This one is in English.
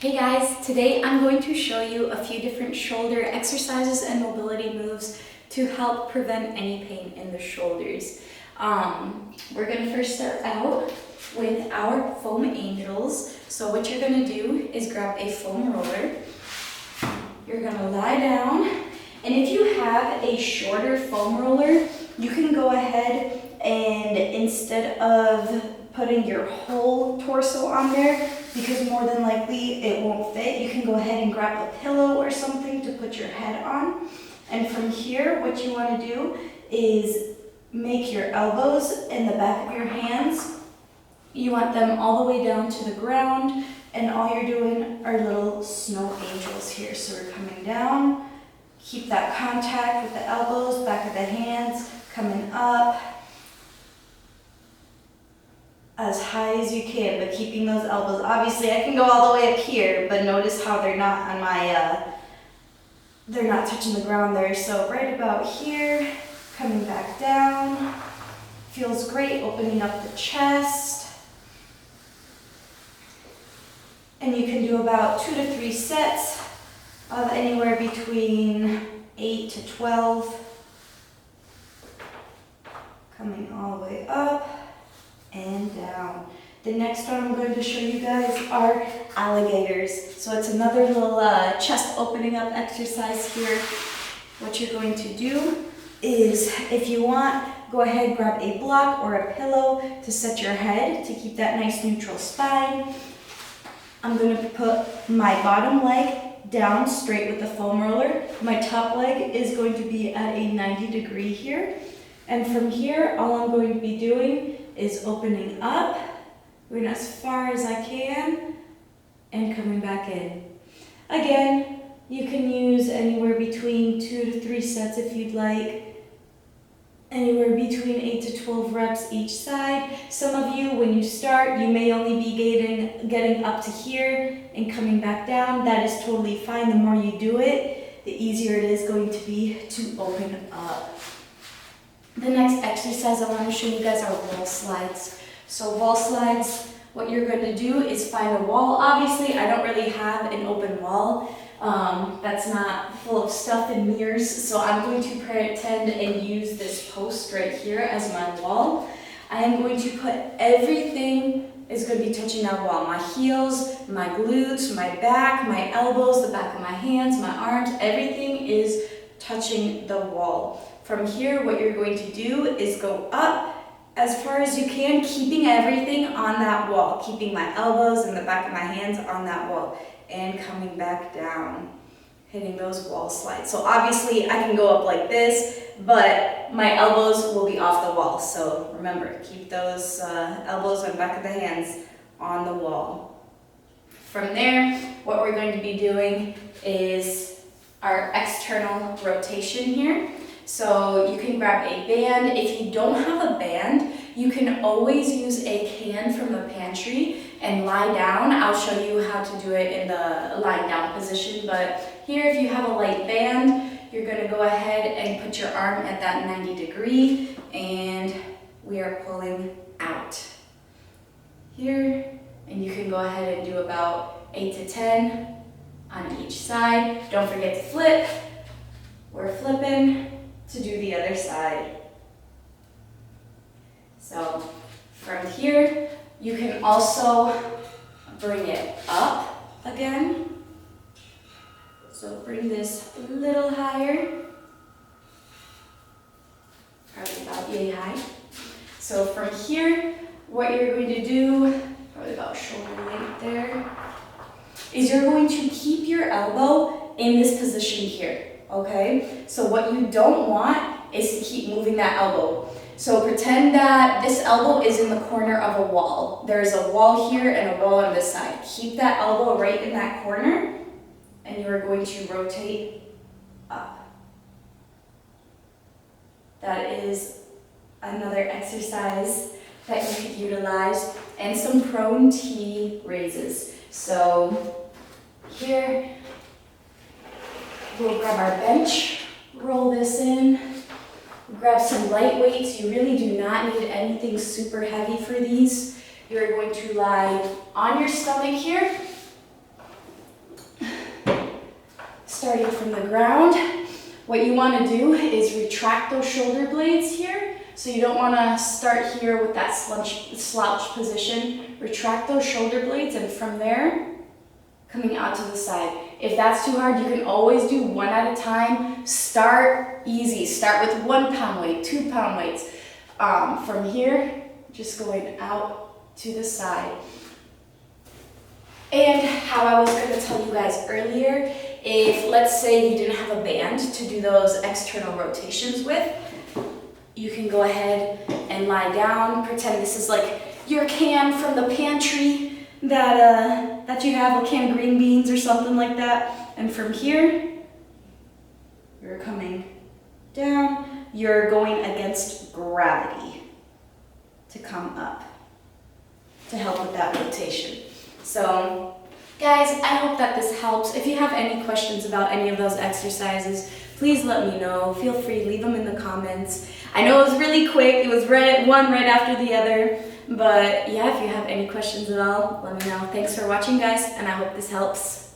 Hey guys, today I'm going to show you a few different shoulder exercises and mobility moves to help prevent any pain in the shoulders. We're going to first start out with our foam angels. So what you're going to do is grab a foam roller. You're going to lie down, and if you have a shorter foam roller, you can go ahead and instead of putting your whole torso on there, because more than likely it won't fit, you can go ahead and grab a pillow or something to put your head on. And from here, what you want to do is make your elbows in the back of your hands. You want them all the way down to the ground, and all you're doing are little snow angels here. So we're coming down, keep that contact with the elbows, back of the hands, coming up as high as you can, but keeping those elbows. Obviously, I can go all the way up here, but notice how they're not on my, they're not touching the ground there. So right about here, coming back down. Feels great, opening up the chest. And you can do about 2 to 3 sets of anywhere between 8 to 12. Coming all the way up and down. The next one I'm going to show you guys are alligators. So it's another little chest opening up exercise here. What you're going to do is, if you want, go ahead, grab a block or a pillow to set your head to keep that nice neutral spine. I'm going to put my bottom leg down straight with the foam roller. My top leg is going to be at a 90-degree here. And from here, all I'm going to be doing is opening up, going as far as I can, and coming back in. Again, you can use anywhere between 2 to 3 sets if you'd like, anywhere between 8 to 12 reps each side. Some of you, when you start, you may only be getting up to here and coming back down. That is totally fine. The more you do it, the easier it is going to be to open up. The next exercise I want to show you guys are wall slides. So wall slides, what you're going to do is find a wall. Obviously, I don't really have an open wall. That's not full of stuff and mirrors, so I'm going to pretend and use this post right here as my wall. I am going to put everything is going to be touching that wall. My heels, my glutes, my back, my elbows, the back of my hands, my arms, everything is touching the wall. From here, what you're going to do is go up as far as you can, keeping everything on that wall, keeping my elbows and the back of my hands on that wall, and coming back down, hitting those wall slides. So obviously I can go up like this, but my elbows will be off the wall. So remember, keep those elbows and back of the hands on the wall. From there, what we're going to be doing is our external rotation here. So you can grab a band. If you don't have a band, you can always use a can from the pantry and lie down. I'll show you how to do it in the lying down position, but here if you have a light band, you're going to go ahead and put your arm at that 90-degree, and we are pulling out here, and you can go ahead and do about 8 to 10 on each side. Don't forget to flip. We're flipping to do the other side. So from here, you can also bring it up again. So bring this a little higher, probably about yay high. So from here, what you're going to do, probably about shoulder length there, is you're going to keep your elbow in this position here. Okay, so what you don't want is to keep moving that elbow. So pretend that this elbow is in the corner of a wall. There's a wall here and a wall on this side. Keep that elbow right in that corner, and you are going to rotate up. That is another exercise that you could utilize, and some prone T raises. So here, we'll grab our bench, roll this in, grab some light weights. You really do not need anything super heavy for these. You're going to lie on your stomach here, starting from the ground. What you want to do is retract those shoulder blades here. So you don't want to start here with that slouch position. Retract those shoulder blades, and from there, coming out to the side. If that's too hard, you can always do one at a time. Start easy. Start with 1 pound weight, 2 pound weights. From here, just going out to the side. And how I was going to tell you guys earlier, if let's say you didn't have a band to do those external rotations with, you can go ahead and lie down. Pretend this is like your can from the pantry that you have, a can of green beans or something like that. And from here, you're coming down. You're going against gravity to come up to help with that rotation. So, guys, I hope that this helps. If you have any questions about any of those exercises, please let me know. Feel free, leave them in the comments. I know it was really quick. It was one right after the other. But yeah, if you have any questions at all, let me know. Thanks for watching, guys, and I hope this helps.